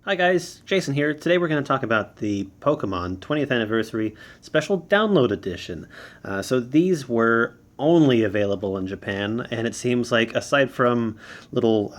Hi guys, Jason here. Today we're going to talk about the Pokemon 20th Anniversary Special Download Edition. So these were only available in Japan, and it seems like aside from little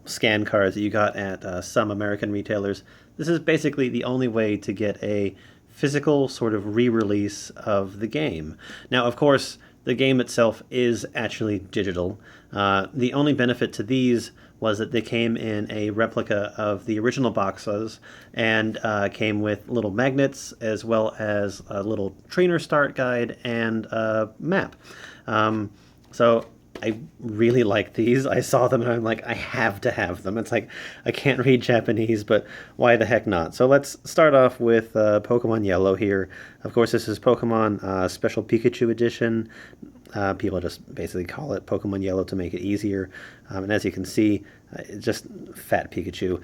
scan cards that you got at some American retailers, this is basically the only way to get a physical sort of re-release of the game. Now, of course, the game itself is actually digital. The only benefit to these was that they came in a replica of the original boxes and came with little magnets as well as a little trainer start guide and a map. So I really like these. I saw them and I'm like, I have to have them. It's like, I can't read Japanese, but why the heck not? So let's start off with Pokemon Yellow here. Of course, this is Pokemon Special Pikachu Edition. People just basically call it Pokemon Yellow to make it easier. And as you can see, just fat Pikachu.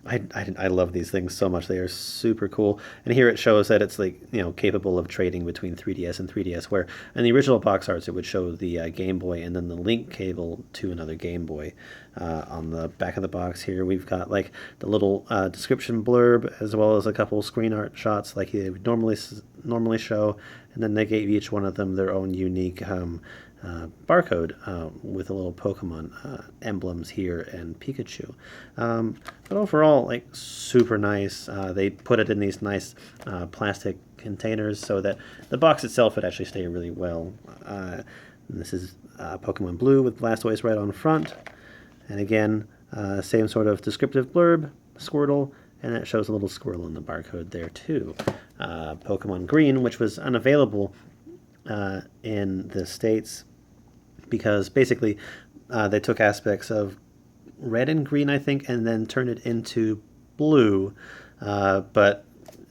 I love these things so much. They are super cool. And here it shows that it's like, capable of trading between 3DS and 3DS, where in the original box arts it would show the Game Boy and then the link cable to another Game Boy. On the back of the box here we've got like the little description blurb as well as a couple screen art shots like they would normally show, and then they gave each one of them their own unique barcode with a little Pokemon emblems here and Pikachu. But overall, like, super nice. They put it in these nice plastic containers so that the box itself would actually stay really well. This is Pokemon Blue with Blastoise right on front. And again, same sort of descriptive blurb, Squirtle, and it shows a little squirrel in the barcode there too. Pokemon Green, which was unavailable in the States because basically they took aspects of red and green, I think, and then turned it into blue, but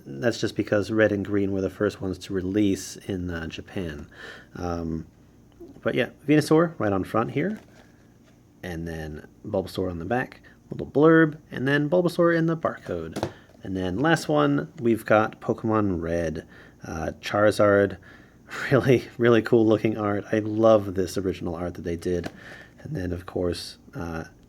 that's just because red and green were the first ones to release in Japan. But yeah, Venusaur right on front here, and then Bulbasaur on the back, little blurb, and then Bulbasaur in the barcode. And then last one, we've got Pokemon Red, Charizard. Really, really cool looking art. I love this original art that they did. And then, of course,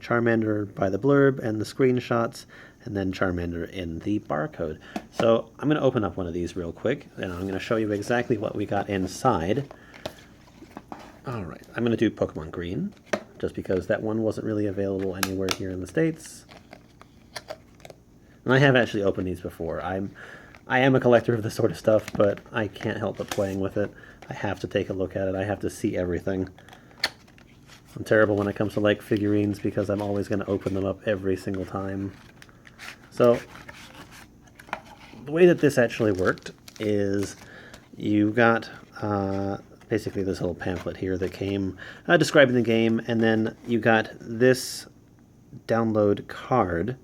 Charmander by the blurb and the screenshots, and then Charmander in the barcode. So I'm going to open up one of these real quick, and I'm going to show you exactly what we got inside. All right, I'm going to do Pokemon Green, just because that one wasn't really available anywhere here in the States. And I have actually opened these before. I am a collector of this sort of stuff, but I can't help but playing with it. I have to take a look at it. I have to see everything. I'm terrible when it comes to like figurines because I'm always going to open them up every single time. So the way that this actually worked is you got basically this little pamphlet here that came describing the game, and then you got this download card,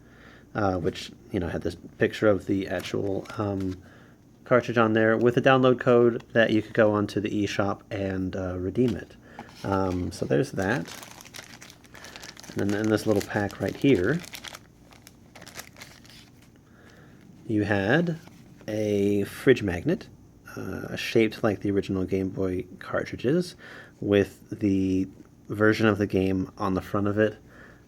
which had this picture of the actual cartridge on there with a download code that you could go onto the eShop and redeem it. So there's that. And then in this little pack right here, you had a fridge magnet shaped like the original Game Boy cartridges with the version of the game on the front of it.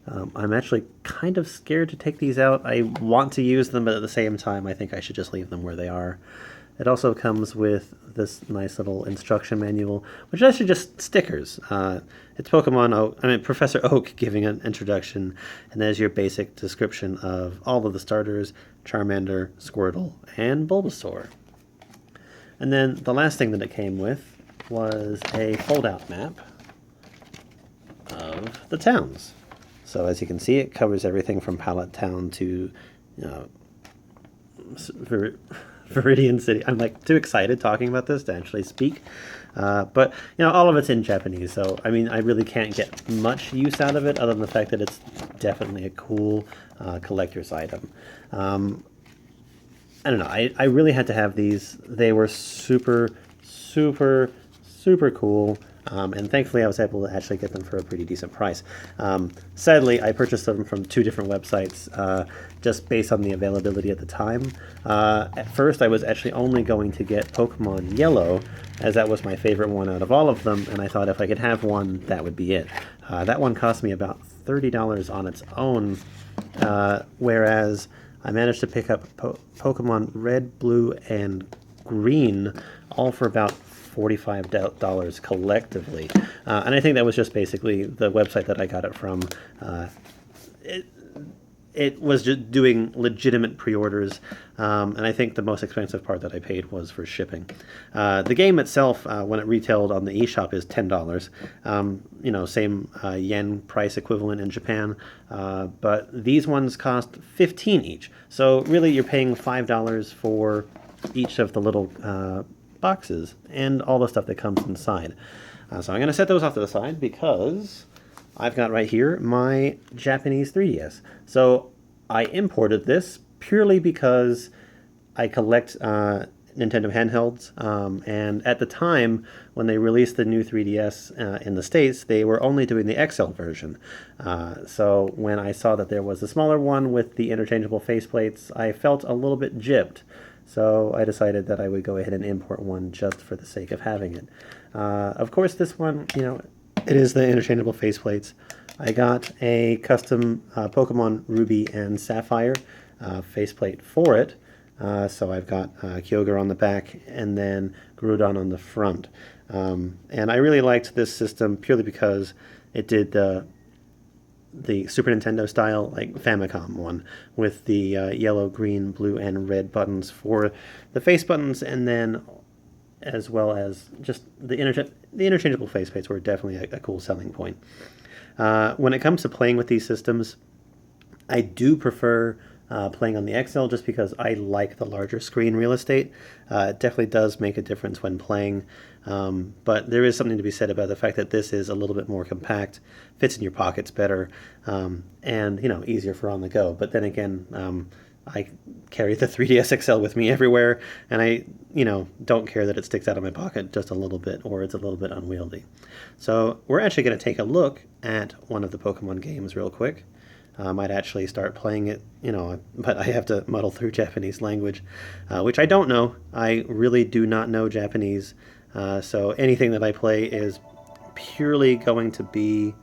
I'm actually kind of scared to take these out. I want to use them, but at the same time, I think I should just leave them where they are. It also comes with this nice little instruction manual, which is actually just stickers. It's Professor Oak giving an introduction, and there's your basic description of all of the starters, Charmander, Squirtle, and Bulbasaur. And then the last thing that it came with was a fold-out map of the towns. So as you can see, it covers everything from Pallet Town to Viridian City. I'm like too excited talking about this to actually speak. But all of it's in Japanese, so I mean I really can't get much use out of it other than the fact that it's definitely a cool collector's item. I don't know, I really had to have these. They were super, super, super cool. And thankfully I was able to actually get them for a pretty decent price. Sadly, I purchased them from two different websites just based on the availability at the time. At first I was actually only going to get Pokemon Yellow, as that was my favorite one out of all of them, and I thought if I could have one, that would be it. That one cost me about $30 on its own, whereas I managed to pick up Pokemon Red, Blue, and Green, all for about $45 collectively. And I think that was just basically the website that I got it from. It was just doing legitimate pre-orders, and I think the most expensive part that I paid was for shipping. The game itself, when it retailed on the eShop, is $10. You know, same yen price equivalent in Japan, but these ones cost 15 each. So really, you're paying $5 for each of the little boxes and all the stuff that comes inside. So I'm going to set those off to the side because I've got right here my Japanese 3DS. So I imported this purely because I collect Nintendo handhelds, and at the time when they released the new 3DS in the States, they were only doing the XL version. So when I saw that there was a smaller one with the interchangeable faceplates, I felt a little bit gypped. So I decided that I would go ahead and import one just for the sake of having it. Of course, this one, you know, it is the interchangeable faceplates. I got a custom Pokemon Ruby and Sapphire faceplate for it. So I've got Kyogre on the back and then Groudon on the front. And I really liked this system purely because it did the Super Nintendo style, like Famicom one, with the yellow, green, blue, and red buttons for the face buttons, and then as well as just the interchangeable faceplates were definitely a cool selling point. When it comes to playing with these systems, I do prefer playing on the XL just because I like the larger screen real estate. It definitely does make a difference when playing, but there is something to be said about the fact that this is a little bit more compact, fits in your pockets better, and you know, easier for on the go. But then again, I carry the 3DS XL with me everywhere, and I, you know, don't care that it sticks out of my pocket just a little bit or it's a little bit unwieldy. So we're actually going to take a look at one of the Pokemon games real quick. I might actually start playing it, you know, but I have to muddle through Japanese language, which I don't know. I really do not know Japanese, so anything that I play is purely going to be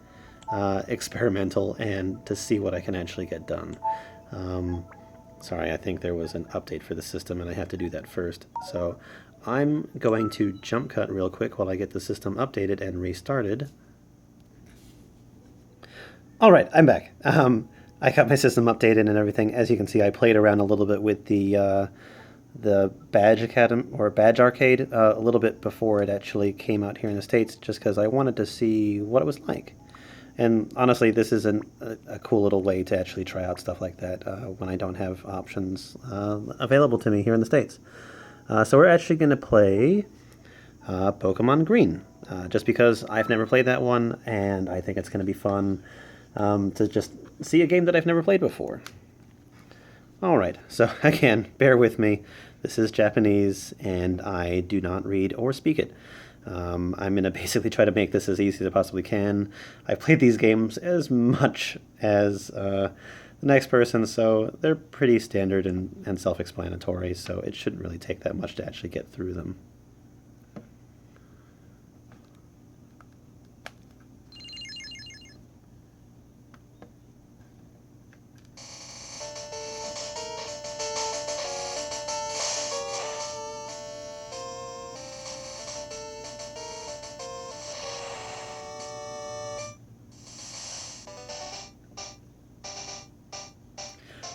experimental and to see what I can actually get done. Sorry, I think there was an update for the system and I have to do that first. So I'm going to jump cut real quick while I get the system updated and restarted. All right, I'm back. I got my system updated and everything. As you can see, I played around a little bit with the Badge Academy or Badge Arcade a little bit before it actually came out here in the States, just because I wanted to see what it was like. And honestly, this is a cool little way to actually try out stuff like that when I don't have options available to me here in the States. So we're actually going to play Pokemon Green, just because I've never played that one, and I think it's going to be fun to just see a game that I've never played before. Alright, so again, bear with me. This is Japanese, and I do not read or speak it. I'm going to basically try to make this as easy as I possibly can. I've played these games as much as the next person, so they're pretty standard and self-explanatory, so it shouldn't really take that much to actually get through them.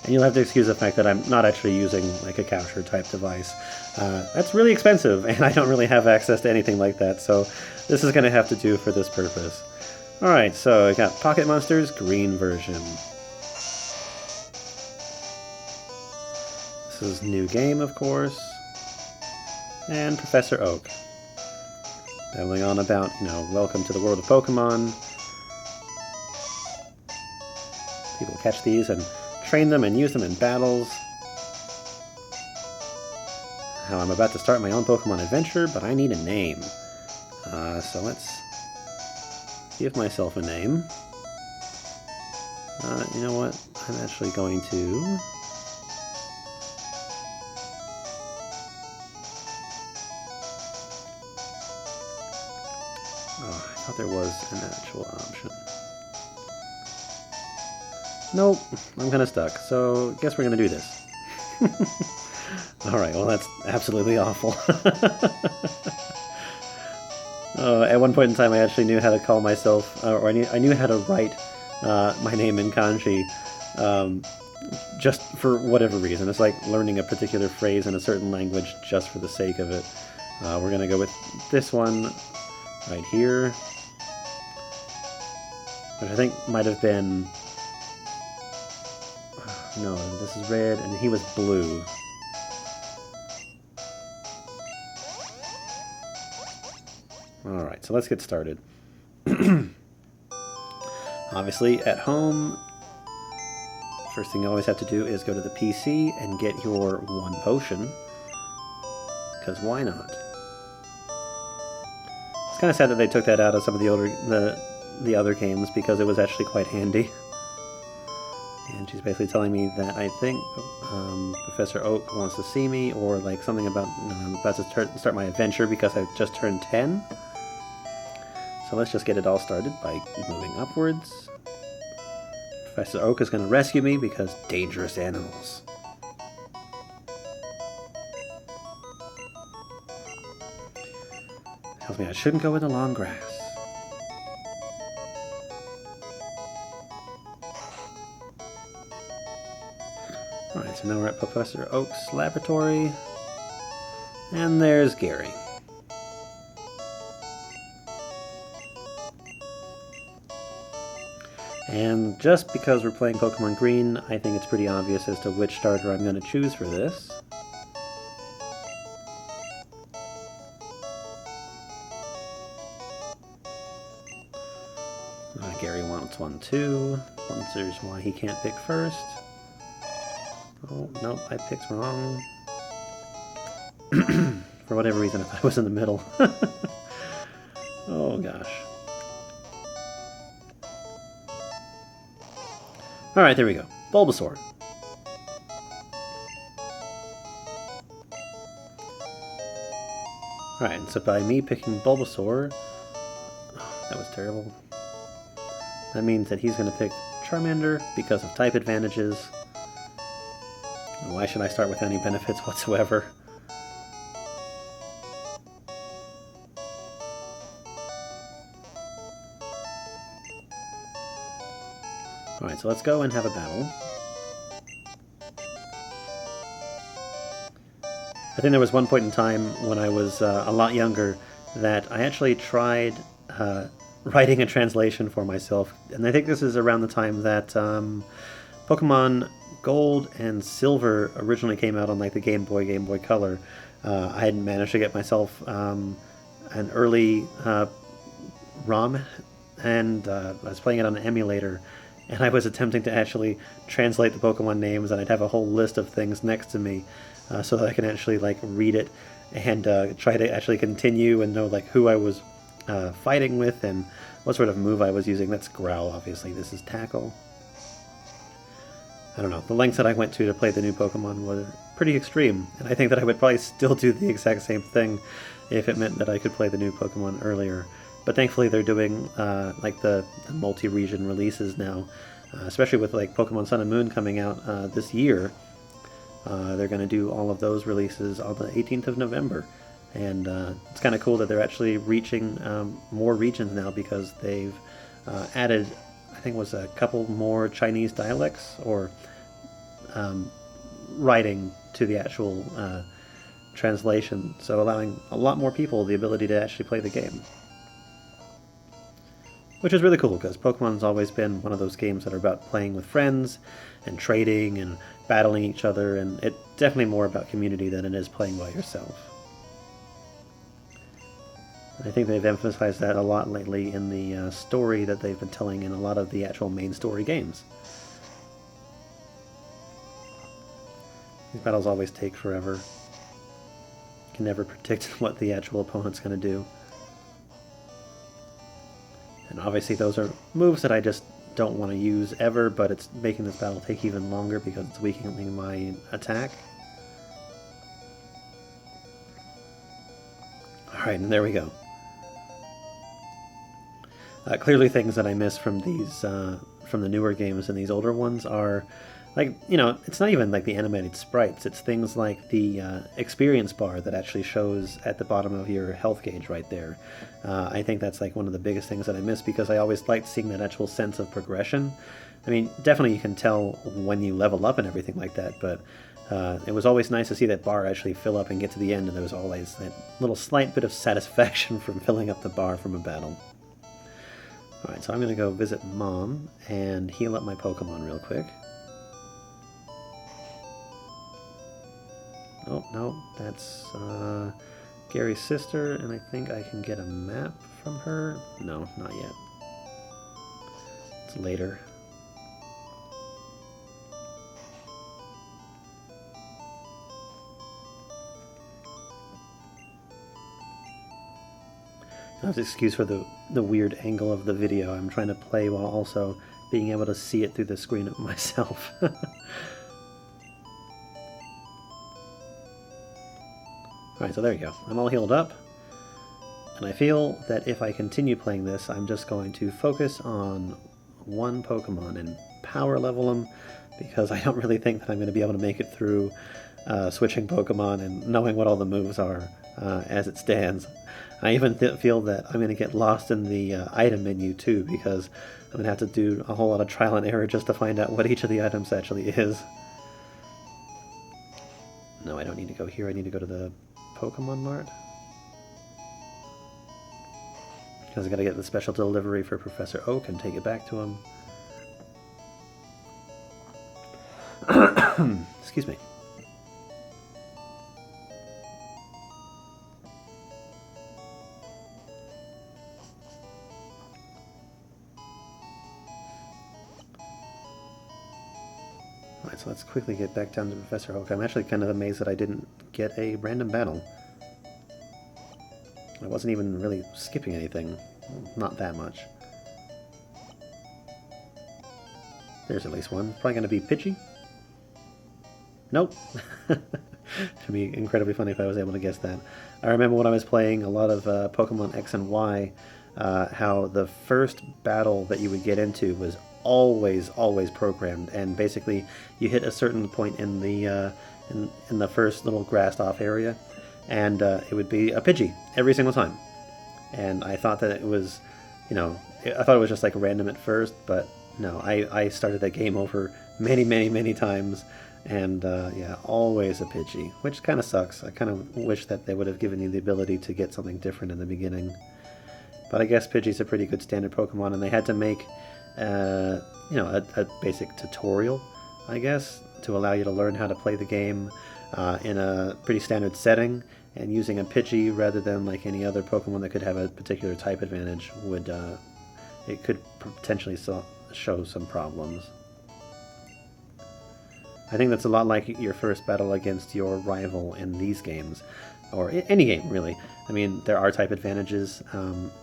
And you'll have to excuse the fact that I'm not actually using like a capture type device. That's really expensive, and I don't really have access to anything like that, so this is going to have to do for this purpose. Alright, so I got Pocket Monsters Green version. This is new game, of course. And Professor Oak. Babbling on about, you know, welcome to the world of Pokemon. People catch these and train them and use them in battles. How I'm about to start my own Pokemon adventure, but I need a name. So let's give myself a name. You know what? I'm actually going to... Oh, I thought there was an actual option. Nope, I'm kind of stuck, so guess we're going to do this. Alright, well that's absolutely awful. At one point in time I actually knew how to call myself, or I knew how to write my name in kanji, just for whatever reason. It's like learning a particular phrase in a certain language just for the sake of it. We're going to go with this one right here, which I think might have been... No, this is red, and he was blue. Alright, so let's get started. Obviously, at home, first thing you always have to do is go to the PC and get your 1 potion. Because why not? It's kind of sad that they took that out of some of the older, the other games, because it was actually quite handy. And she's basically telling me that I think Professor Oak wants to see me, or like something about I'm about to start my adventure because I've just turned 10. So let's just get it all started by moving upwards. Professor Oak is going to rescue me because dangerous animals. Tells me I shouldn't go in the long grass. Alright, so now we're at Professor Oak's laboratory. And there's Gary. And just because we're playing Pokemon Green, I think it's pretty obvious as to which starter I'm going to choose for this. Gary wants one too. Wonders why he can't pick first. Oh, nope, I picked wrong. For whatever reason, I thought I was in the middle. Oh, gosh. Alright, there we go. Bulbasaur. Alright, so by me picking Bulbasaur... Oh, that was terrible. That means that he's going to pick Charmander because of type advantages. Why should I start with any benefits whatsoever? Alright, so let's go and have a battle. I think there was one point in time when I was a lot younger that I actually tried writing a translation for myself, and I think this is around the time that Pokemon Gold and Silver originally came out on like the Game Boy Color. I had managed to get myself an early ROM, and I was playing it on an emulator, and I was attempting to actually translate the Pokemon names, and I'd have a whole list of things next to me so that I can actually like read it and try to actually continue and know like who I was fighting with and what sort of move I was using. That's Growl, obviously. This is Tackle. I don't know. The lengths that I went to play the new Pokemon were pretty extreme, and I think that I would probably still do the exact same thing if it meant that I could play the new Pokemon earlier. But thankfully they're doing like the multi-region releases now, especially with like Pokemon Sun and Moon coming out this year. They're going to do all of those releases on the 18th of November. And it's kind of cool that they're actually reaching more regions now because they've added, I think it was a couple more Chinese dialects or writing to the actual translation, so allowing a lot more people the ability to actually play the game. Which is really cool, because Pokemon's always been one of those games that are about playing with friends and trading and battling each other, and it's definitely more about community than it is playing by yourself. I think they've emphasized that a lot lately in the story that they've been telling in a lot of the actual main story games. These battles always take forever. You can never predict what the actual opponent's going to do. And obviously those are moves that I just don't want to use ever, but it's making this battle take even longer because it's weakening my attack. Alright, and there we go. Clearly things that I missed from these from the newer games and these older ones are, like, you know, it's not even like the animated sprites. It's things like the experience bar that actually shows at the bottom of your health gauge right there. I think that's like one of the biggest things that I miss, because I always liked seeing that actual sense of progression. I mean, definitely you can tell when you level up and everything like that, but it was always nice to see that bar actually fill up and get to the end, and there was always that little slight bit of satisfaction from filling up the bar from a battle. Alright, so I'm going to go visit Mom and heal up my Pokemon real quick. Oh, no, that's Gary's sister, and I think I can get a map from her. No, not yet. It's later. I have to excuse for the weird angle of the video. I'm trying to play while also being able to see it through the screen of myself. Alright, so there you go. I'm all healed up. And I feel that if I continue playing this, I'm just going to focus on one Pokemon and power level them, because I don't really think that I'm going to be able to make it through switching Pokemon and knowing what all the moves are as it stands. I even feel that I'm going to get lost in the item menu too, because I'm going to have to do a whole lot of trial and error just to find out what each of the items actually is. No, I don't need to go here. I need to go to the Pokemon Mart, because I got to get the special delivery for Professor Oak and take it back to him. Excuse me. Alright, so let's quickly get back down to Professor Oak. I'm actually kind of amazed that I didn't get a random battle. I wasn't even really skipping anything. Not that much. There's at least one. Probably going to be Pidgey. Nope. It'd be incredibly funny if I was able to guess that. I remember when I was playing a lot of Pokemon X and Y, how the first battle that you would get into was always programmed, and basically you hit a certain point in the first little grassed off area, and it would be a Pidgey every single time. And I thought that it was, you know, I thought it was just like random at first, but no, I started that game over many times, and yeah, always a Pidgey, which kind of sucks. I kind of wish that they would have given you the ability to get something different in the beginning. But I guess Pidgey's a pretty good standard Pokemon, and they had to make you know, a basic tutorial, I guess, to allow you to learn how to play the game in a pretty standard setting, and using a Pidgey rather than like any other Pokemon that could have a particular type advantage would it could potentially show some problems. I think that's a lot like your first battle against your rival in these games, or any game really. I mean, there are type advantages,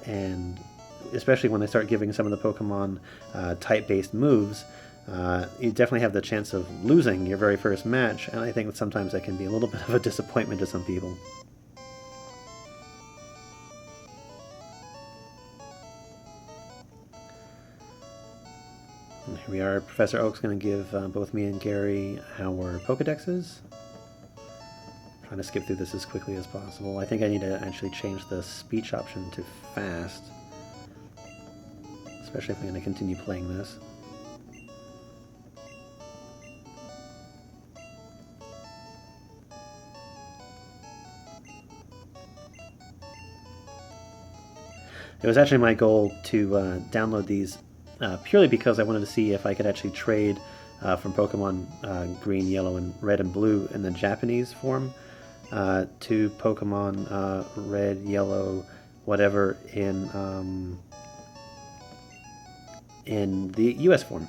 and especially when they start giving some of the Pokemon type-based moves, you definitely have the chance of losing your very first match, and I think that sometimes that can be a little bit of a disappointment to some people. And here we are. Professor Oak's going to give both me and Gary our Pokedexes. Trying to skip through this as quickly as possible. I think I need to actually change the speech option to fast, especially if I'm going to continue playing this. It was actually my goal to download these purely because I wanted to see if I could actually trade from Pokemon Green, Yellow, and Red and Blue in the Japanese form to Pokemon Red, Yellow, whatever in the US form,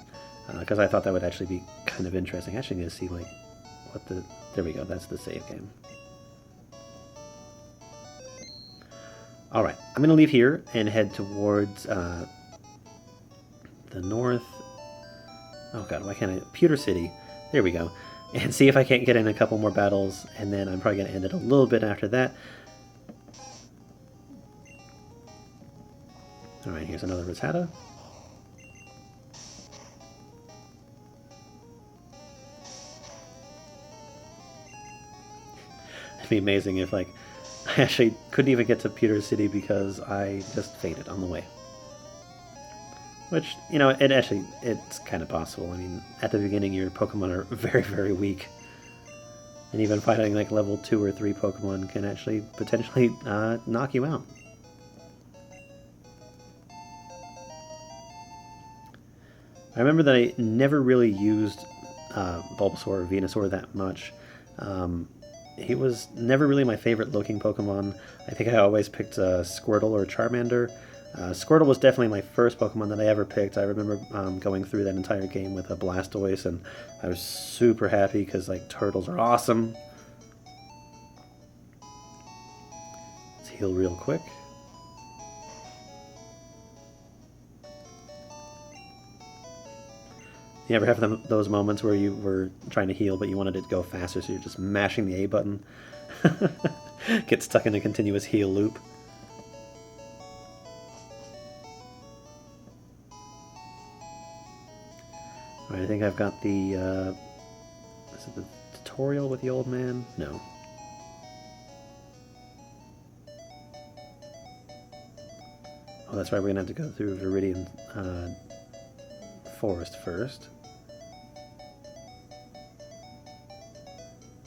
because I thought that would actually be kind of interesting. Actually, going to see like what the... There we go. That's the save game. All right, I'm going to leave here and head towards the north. Oh god, why can't I? Pewter City. There we go. And see if I can't get in a couple more battles, and then I'm probably going to end it a little bit after that. All right, here's another Rattata. It'd be amazing if, like, I actually couldn't even get to Pewter City because I just fainted on the way. Which, you know, it's kind of possible. I mean, at the beginning, your Pokemon are very, very weak. And even fighting, like, level 2 or 3 Pokemon can actually potentially knock you out. I remember that I never really used Bulbasaur or Venusaur that much. He was never really my favorite looking Pokemon. I think I always picked Squirtle or Charmander. Squirtle was definitely my first Pokemon that I ever picked. I remember going through that entire game with a Blastoise, and I was super happy because, like, turtles are awesome. Let's heal real quick. You ever have those moments where you were trying to heal, but you wanted it to go faster, so you're just mashing the A button? Get stuck in a continuous heal loop. Alright, I think I've got the, is it the tutorial with the old man? No. Oh, that's right, we're going to have to go through Viridian Forest first.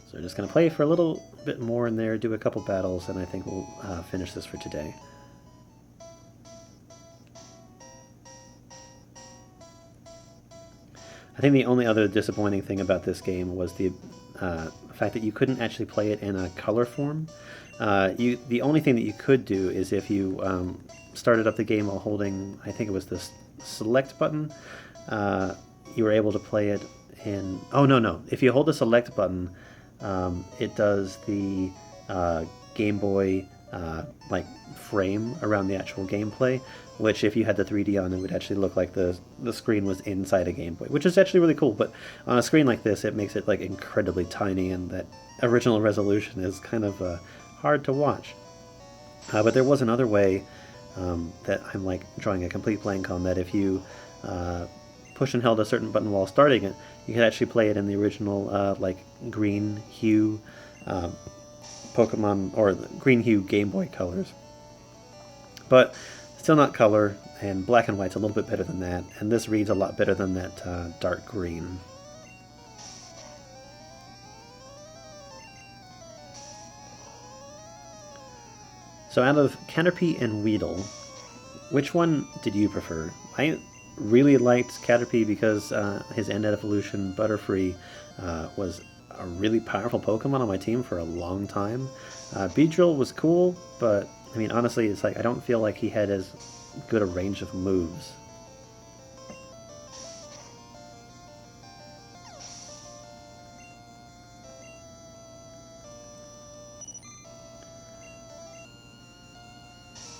So we're just going to play for a little bit more in there, do a couple battles, and I think we'll finish this for today. I think the only other disappointing thing about this game was the fact that you couldn't actually play it in a color form. The only thing that you could do is if you started up the game while holding, I think it was the select button, you were able to play it in... Oh, no. If you hold the select button, it does the Game Boy like frame around the actual gameplay, which if you had the 3D on, it would actually look like the screen was inside a Game Boy, which is actually really cool. But on a screen like this, it makes it like incredibly tiny, and that original resolution is kind of hard to watch. But there was another way that I'm like drawing a complete blank on, that if you push and held a certain button while starting it, you could actually play it in the original like green hue Pokemon, or the green hue Game Boy colors. But still not color, and black and white's a little bit better than that, and this reads a lot better than that dark green. So out of Caterpie and Weedle, which one did you prefer? I really liked Caterpie because his end evolution, Butterfree, was a really powerful Pokemon on my team for a long time. Beedrill was cool, but I mean, honestly, it's like I don't feel like he had as good a range of moves.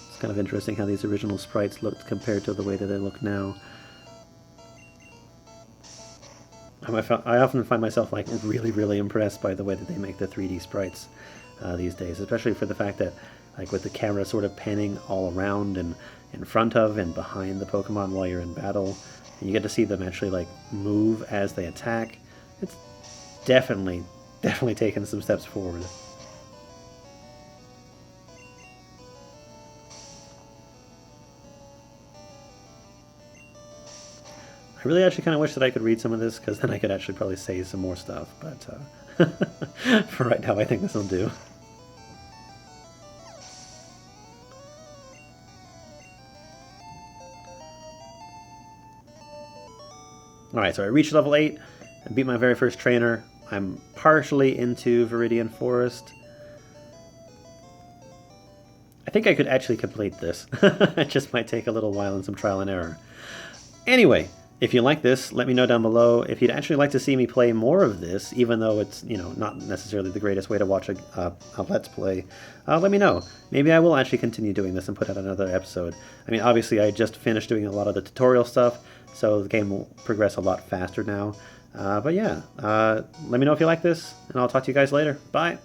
It's kind of interesting how these original sprites looked compared to the way that they look now. I often find myself like really impressed by the way that they make the 3D sprites these days, especially for the fact that, like, with the camera sort of panning all around and in front of and behind the Pokemon while you're in battle, and you get to see them actually like move as they attack. It's definitely taken some steps forward. I really actually kind of wish that I could read some of this, because then I could actually probably say some more stuff, but for right now I think this will do. Alright, so I reached level 8 and beat my very first trainer. I'm partially into Viridian Forest. I think I could actually complete this. It just might take a little while and some trial and error. Anyway, if you like this, let me know down below. If you'd actually like to see me play more of this, even though it's, you know, not necessarily the greatest way to watch a Let's Play, let me know. Maybe I will actually continue doing this and put out another episode. I mean, obviously I just finished doing a lot of the tutorial stuff, so the game will progress a lot faster now. But yeah, let me know if you like this, and I'll talk to you guys later. Bye!